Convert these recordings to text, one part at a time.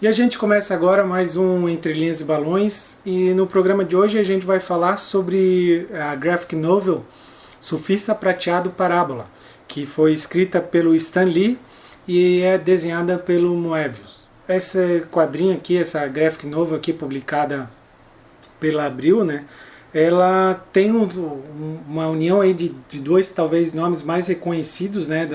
E a gente começa agora mais um Entre Linhas e Balões, e no programa de hoje a gente vai falar sobre a graphic novel Surfista Prateado Parábola, que foi escrita pelo Stan Lee e é desenhada pelo Moebius. Esse quadrinho aqui, essa graphic novel aqui publicada pela Abril, né, ela tem uma união aí de dois, talvez, nomes mais reconhecidos, né,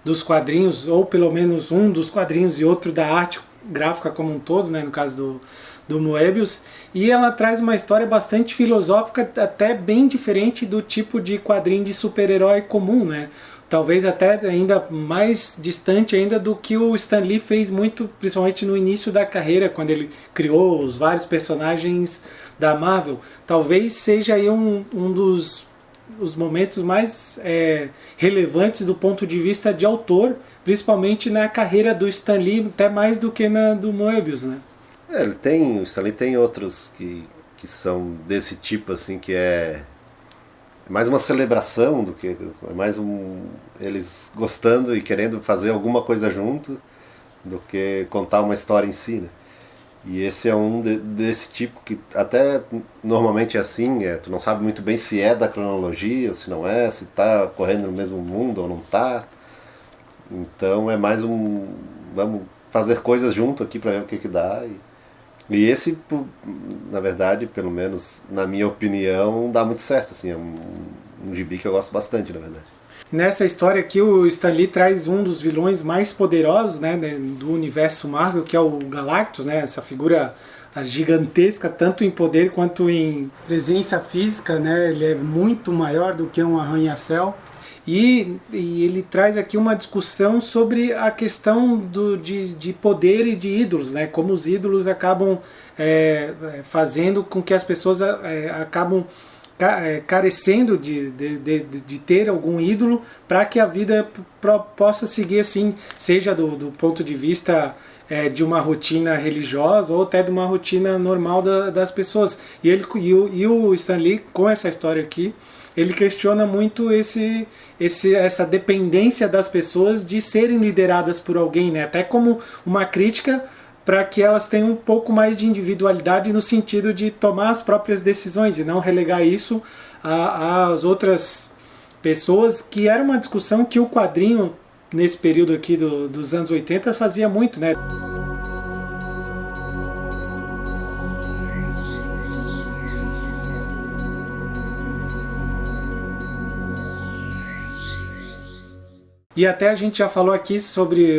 dos quadrinhos, ou pelo menos um dos quadrinhos e outro da arte gráfica como um todo, né, no caso do Moebius, e ela traz uma história bastante filosófica, até bem diferente do tipo de quadrinho de super-herói comum, né? Talvez até ainda mais distante ainda do que o Stan Lee fez muito, principalmente no início da carreira, quando ele criou os vários personagens da Marvel. Talvez seja aí um dos os momentos mais relevantes do ponto de vista de autor, principalmente na carreira do Stan Lee, até mais do que na do Moebius, né? O Stan Lee tem outros que são desse tipo, assim, que é mais uma celebração do que é mais eles gostando e querendo fazer alguma coisa junto do que contar uma história em si, né? E esse é desse tipo que até normalmente é assim, tu não sabe muito bem se é da cronologia ou se não é, se tá correndo no mesmo mundo ou não tá. Então é mais vamos fazer coisas junto aqui pra ver o que dá. E esse, na verdade, pelo menos na minha opinião, dá muito certo, assim, é um gibi que eu gosto bastante, na verdade. Nessa história aqui, o Stan Lee traz um dos vilões mais poderosos, né, do universo Marvel, que é o Galactus, né, essa figura gigantesca, tanto em poder quanto em presença física, né, ele é muito maior do que um arranha-céu. E ele traz aqui uma discussão sobre a questão de poder e de ídolos, né? Como os ídolos acabam fazendo com que as pessoas acabam carecendo de ter algum ídolo para que a vida possa seguir assim, seja do ponto de vista de uma rotina religiosa ou até de uma rotina normal das pessoas. E o Stan Lee, com essa história aqui, ele questiona muito essa dependência das pessoas de serem lideradas por alguém, né? Até como uma crítica para que elas tenham um pouco mais de individualidade no sentido de tomar as próprias decisões e não relegar isso às outras pessoas, que era uma discussão que o quadrinho, nesse período aqui dos anos 80, fazia muito, né? E até a gente já falou aqui sobre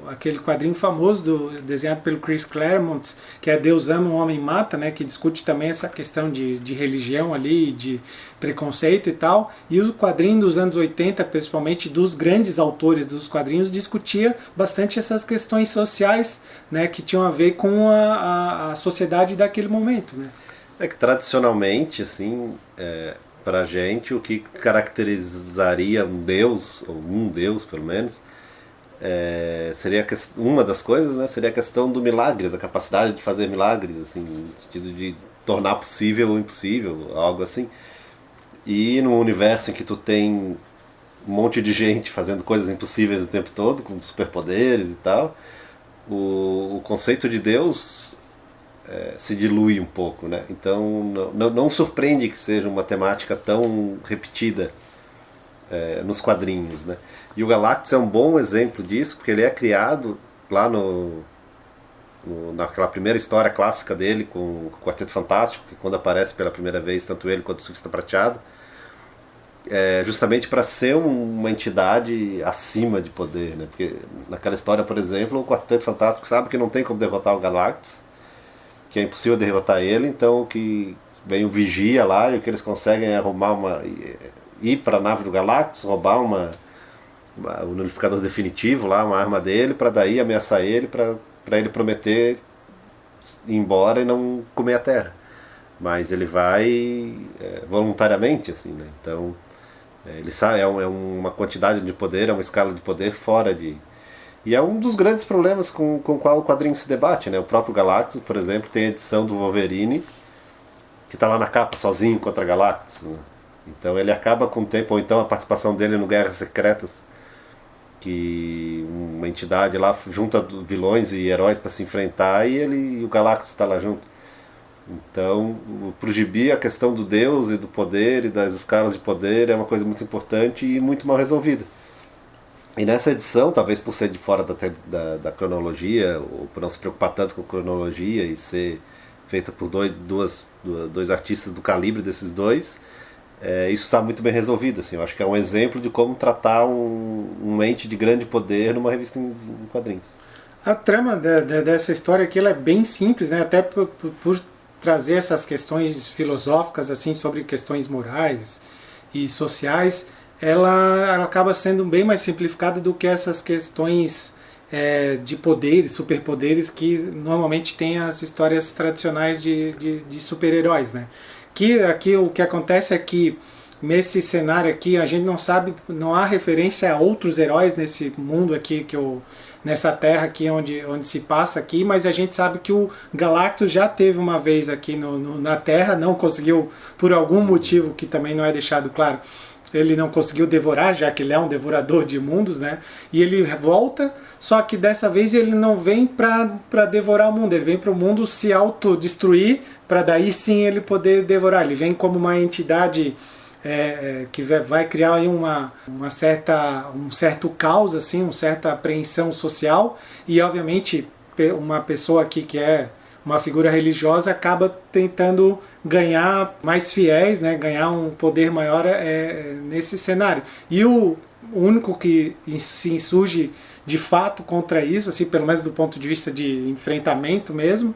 aquele quadrinho famoso desenhado pelo Chris Claremont, que é Deus Ama, o Homem Mata, né, que discute também essa questão de religião ali, de preconceito e tal. E o quadrinho dos anos 80, principalmente dos grandes autores dos quadrinhos, discutia bastante essas questões sociais, né, que tinham a ver com a sociedade daquele momento, né? É que tradicionalmente, assim, pra gente, o que caracterizaria um deus, ou um deus pelo menos, seria uma das coisas, né, seria a questão do milagre, da capacidade de fazer milagres, assim, no sentido de tornar possível o impossível, algo assim. E num universo em que tu tem um monte de gente fazendo coisas impossíveis o tempo todo, com superpoderes e tal, o conceito de Deus se dilui um pouco, né? Então não surpreende que seja uma temática tão repetida nos quadrinhos, né? E o Galactus é um bom exemplo disso, porque ele é criado lá naquela primeira história clássica dele com o Quarteto Fantástico, que quando aparece pela primeira vez, tanto ele quanto o Surfista Prateado, justamente para ser uma entidade acima de poder, né? Porque naquela história, por exemplo, o Quarteto Fantástico sabe que não tem como derrotar o Galactus, que é impossível derrotar ele, então que vem o Vigia lá e o que eles conseguem é ir para a nave do Galactus, roubar o nulificador definitivo lá, uma arma dele, para daí ameaçar ele, para ele prometer ir embora e não comer a Terra. Mas ele vai voluntariamente, assim, né? Então ele sabe, é uma quantidade de poder, é uma escala de poder fora de... E é um dos grandes problemas com o qual o quadrinho se debate, né? O próprio Galactus, por exemplo, tem a edição do Wolverine, que está lá na capa sozinho contra Galactus, né? Então ele acaba com o tempo, ou então a participação dele no Guerras Secretas, que uma entidade lá junta vilões e heróis para se enfrentar e o Galactus está lá junto. Então, pro Gibi, a questão do Deus e do poder e das escalas de poder é uma coisa muito importante e muito mal resolvida. E nessa edição, talvez por ser de fora da cronologia, ou por não se preocupar tanto com a cronologia e ser feita por dois artistas do calibre desses dois, isso está muito bem resolvido. Assim. Eu acho que é um exemplo de como tratar um ente de grande poder numa revista em quadrinhos. A trama dessa história aqui ela é bem simples, né? Até por trazer essas questões filosóficas assim sobre questões morais e sociais, ela acaba sendo bem mais simplificada do que essas questões de poderes, superpoderes que normalmente tem as histórias tradicionais de super-heróis, né? Que aqui o que acontece é que nesse cenário aqui a gente não sabe, não há referência a outros heróis nesse mundo aqui nessa terra aqui onde se passa aqui, mas a gente sabe que o Galactus já teve uma vez aqui na Terra, não conseguiu, por algum motivo que também não é deixado claro, ele não conseguiu devorar, já que ele é um devorador de mundos, né? E ele volta, só que dessa vez ele não vem para devorar o mundo, ele vem para o mundo se autodestruir, para daí sim ele poder devorar. Ele vem como uma entidade que vai criar aí um certo caos, assim, uma certa apreensão social, e obviamente uma pessoa aqui que é uma figura religiosa acaba tentando ganhar mais fiéis, né, ganhar um poder maior nesse cenário. E o único que se insurge de fato contra isso, assim, pelo menos do ponto de vista de enfrentamento mesmo,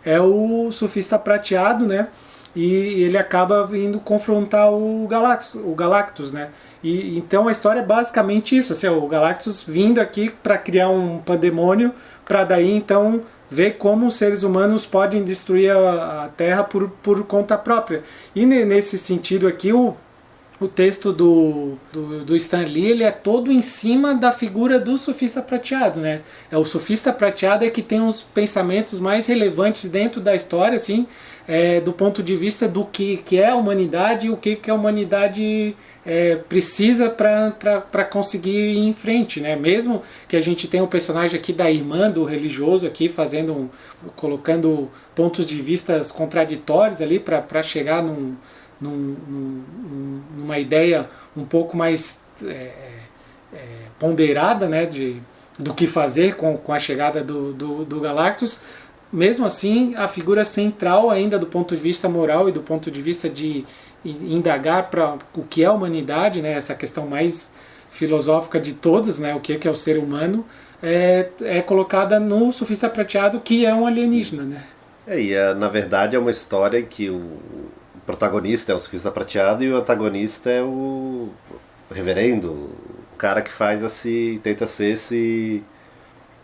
é o Surfista Prateado, né? E ele acaba vindo confrontar o Galactus, né? E então a história é basicamente isso, assim, o Galactus vindo aqui para criar um pandemônio, para daí então ver como os seres humanos podem destruir a Terra por conta própria. E nesse sentido aqui o texto do Stan Lee ele é todo em cima da figura do Surfista Prateado, né? O Surfista Prateado que tem os pensamentos mais relevantes dentro da história, assim, do ponto de vista do que é a humanidade e o que a humanidade precisa para conseguir ir em frente, né? Mesmo que a gente tenha um personagem aqui da irmã do religioso aqui colocando pontos de vista contraditórios ali para chegar numa ideia um pouco mais ponderada, né, do que fazer com a chegada do Galactus. Mesmo assim, a figura central ainda do ponto de vista moral e do ponto de vista de indagar para o que é a humanidade, né, essa questão mais filosófica de todas, né, o que é o ser humano, é colocada no Surfista Prateado, que é um alienígena, né? Na verdade é uma história em que o protagonista é o Surfista Prateado e o antagonista é o reverendo, o cara que tenta ser esse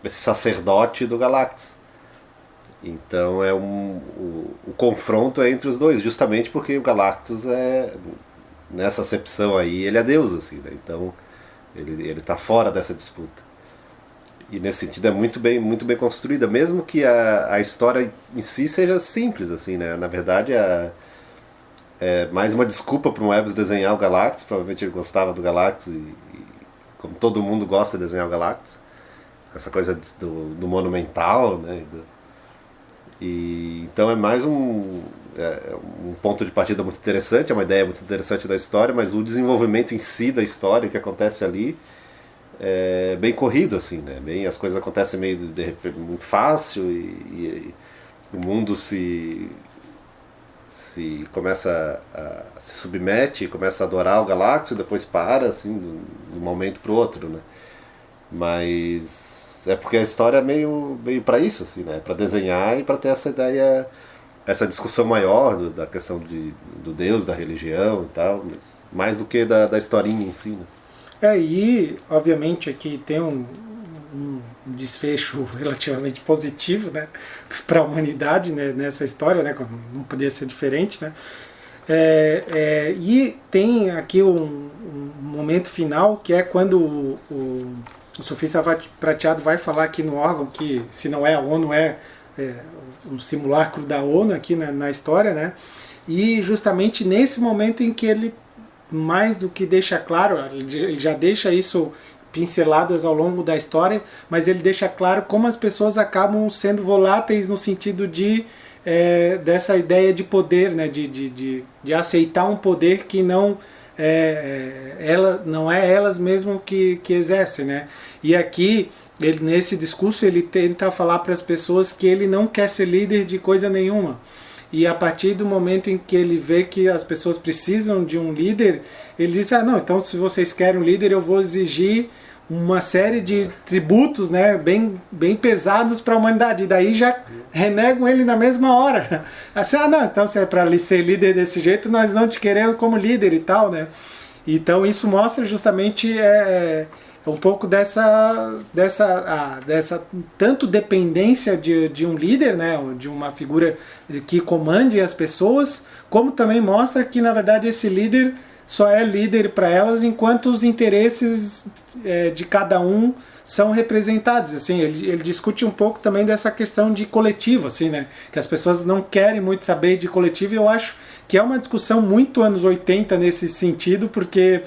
sacerdote do Galactus. Então o confronto é entre os dois, justamente porque o Galactus nessa acepção aí, ele é Deus, assim, né? Então ele tá fora dessa disputa. E nesse sentido é muito bem construída, mesmo que a história em si seja simples, assim, né? Na verdade mais uma desculpa para o Moebius desenhar o Galactus. Provavelmente ele gostava do Galactus e como todo mundo gosta de desenhar o Galactus, essa coisa do monumental, né? Então é mais um ponto de partida muito interessante, é uma ideia muito interessante da história, mas o desenvolvimento em si da história, o que acontece ali, é bem corrido, assim, né? As coisas acontecem meio de repente muito fácil e o mundo se começa a se submete, começa a adorar o Galactus e depois para, assim, de um momento para o outro, né? Mas é porque a história é meio para isso, assim, né? Para desenhar e para ter essa ideia, essa discussão maior da questão do Deus, da religião e tal, mais do que da historinha em si, né? E obviamente aqui tem um desfecho relativamente positivo, né, para a humanidade, né, nessa história, né, não podia ser diferente, né? E tem aqui um momento final que é quando o Surfista Prateado vai falar aqui no órgão que se não é a ONU um simulacro da ONU aqui na história, né? E justamente nesse momento em que ele mais do que deixa claro, ele já deixa isso pinceladas ao longo da história, mas ele deixa claro como as pessoas acabam sendo voláteis no sentido dessa ideia de poder, né? de aceitar um poder que não não é elas mesmo que exercem, né? E aqui, nesse discurso, ele tenta falar para as pessoas que ele não quer ser líder de coisa nenhuma. E a partir do momento em que ele vê que as pessoas precisam de um líder, ele diz, não, então se vocês querem um líder, eu vou exigir uma série de tributos, né, bem pesados para a humanidade. E daí já renegam ele na mesma hora. Assim, não, então se é para ser líder desse jeito, nós não te queremos como líder e tal, né? Então isso mostra justamente um pouco dessa tanto dependência de um líder, né, de uma figura que comande as pessoas, como também mostra que na verdade esse líder só é líder para elas enquanto os interesses de cada um são representados. Assim, ele discute um pouco também dessa questão de coletivo, assim, né, que as pessoas não querem muito saber de coletivo, e eu acho que é uma discussão muito anos 80 nesse sentido, porque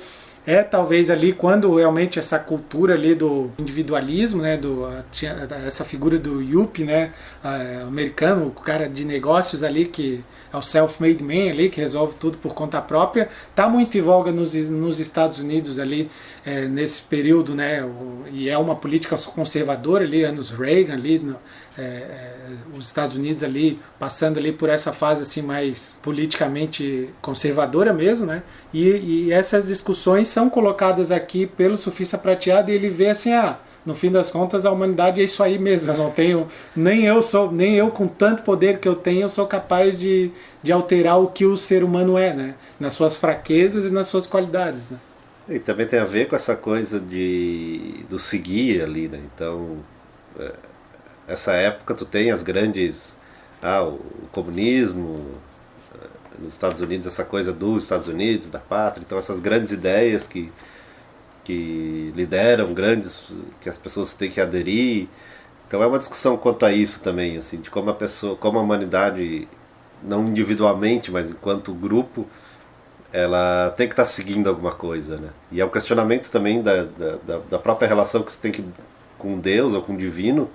talvez ali quando realmente essa cultura ali do individualismo, né, essa figura do Yuppie, né, americano, o cara de negócios ali que é o self-made man ali, que resolve tudo por conta própria, tá muito em voga nos Estados Unidos ali nesse período, né, e é uma política conservadora ali, anos Reagan ali, os Estados Unidos ali passando ali por essa fase assim mais politicamente conservadora mesmo, né? E essas discussões são colocadas aqui pelo Sufista Prateado, e ele vê assim, no fim das contas a humanidade é isso aí mesmo. Eu não tenho, nem eu com tanto poder que eu tenho, eu sou capaz de alterar o que o ser humano é, né? Nas suas fraquezas e nas suas qualidades, né? E também tem a ver com essa coisa do seguir ali, né? Então essa época tu tem as grandes, o comunismo, nos Estados Unidos, essa coisa dos Estados Unidos, da pátria, então essas grandes ideias que lideram, que as pessoas têm que aderir. Então é uma discussão quanto a isso também, assim, de como a humanidade, não individualmente, mas enquanto grupo, ela tem que estar seguindo alguma coisa, né? E é um questionamento também da própria relação que você tem com Deus ou com o divino,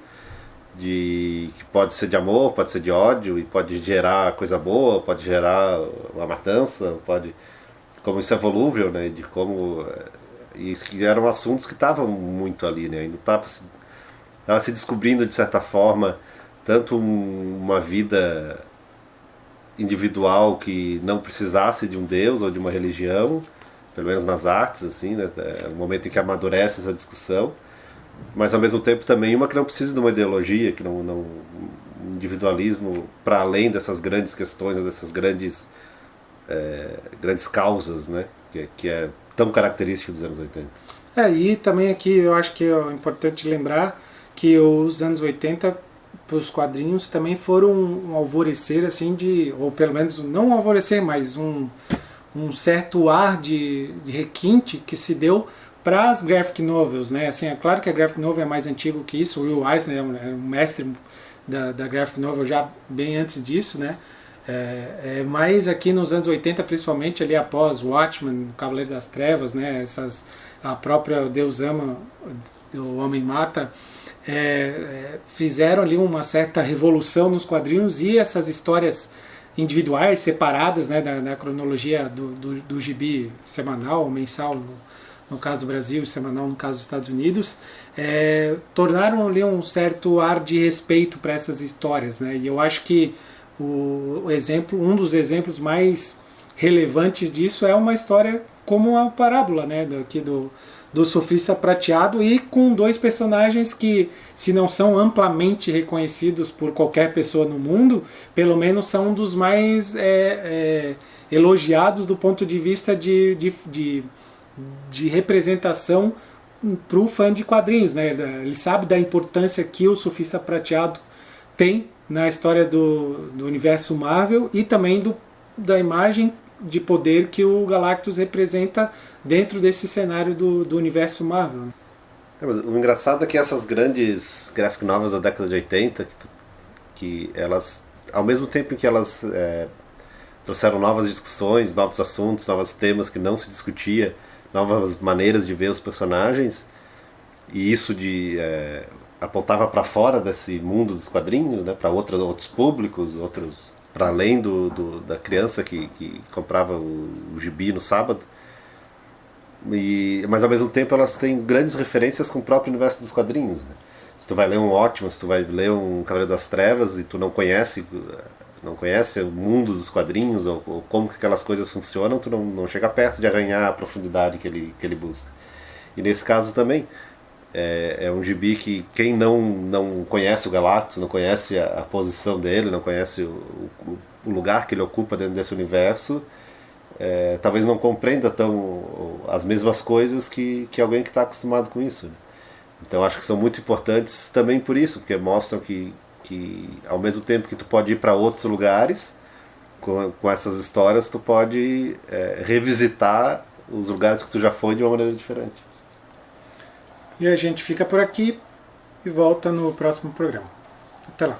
que pode ser de amor, pode ser de ódio, e pode gerar coisa boa, pode gerar uma matança, como isso é volúvel, né? De como isso que eram assuntos que estavam muito ali, né? Ainda estava se descobrindo de certa forma tanto uma vida individual que não precisasse de um Deus ou de uma religião, pelo menos nas artes, assim, né? É um momento em que amadurece essa discussão, mas ao mesmo tempo também uma que não precisa de uma ideologia, que um individualismo para além dessas grandes questões, dessas grandes causas, né? Que é tão característico dos anos 80. E também aqui eu acho que é importante lembrar que os anos 80 para os quadrinhos também foram um alvorecer, assim, ou pelo menos não um alvorecer, mas um certo ar de requinte que se deu para as graphic novels, né? Assim, é claro que a graphic novel é mais antigo que isso. O Will Eisner é um mestre da graphic novel já bem antes disso, né? Mas aqui nos anos 80, principalmente ali após Watchmen, Cavaleiro das Trevas, né? A própria Deus Ama, o Homem Mata, fizeram ali uma certa revolução nos quadrinhos, e essas histórias individuais, separadas, né, da cronologia do gibi semanal ou mensal, no caso do Brasil, e semanal no caso dos Estados Unidos, tornaram ali um certo ar de respeito para essas histórias, né? E eu acho que um dos exemplos mais relevantes disso é uma história como a parábola, né, do Sufista Prateado, e com dois personagens que, se não são amplamente reconhecidos por qualquer pessoa no mundo, pelo menos são um dos mais elogiados do ponto de vista de representação para o fã de quadrinhos, né? Ele sabe da importância que o Sufista Prateado tem na história do universo Marvel, e também da imagem de poder que o Galactus representa dentro desse cenário do universo Marvel, né? Mas o engraçado é que essas grandes graphic novels da década de 80, que elas, ao mesmo tempo que elas trouxeram novas discussões, novos assuntos, novos temas que não se discutia, novas maneiras de ver os personagens, e isso apontava para fora desse mundo dos quadrinhos, né, para outros públicos, para além da criança que comprava o gibi no sábado. Mas ao mesmo tempo elas têm grandes referências com o próprio universo dos quadrinhos, né? Se tu vai ler um Watchmen, se tu vai ler um Cavaleiro das Trevas e tu não conhece o mundo dos quadrinhos ou como que aquelas coisas funcionam, tu não chega perto de arranhar a profundidade que ele busca. E nesse caso também é um gibi que quem não conhece o Galactus, não conhece a posição dele, não conhece o lugar que ele ocupa dentro desse universo, talvez não compreenda as mesmas coisas que alguém que está acostumado com isso, né? Então acho que são muito importantes também por isso, porque mostram que ao mesmo tempo que tu pode ir para outros lugares com essas histórias, tu pode revisitar os lugares que tu já foi de uma maneira diferente. E a gente fica por aqui e volta no próximo programa. Até lá.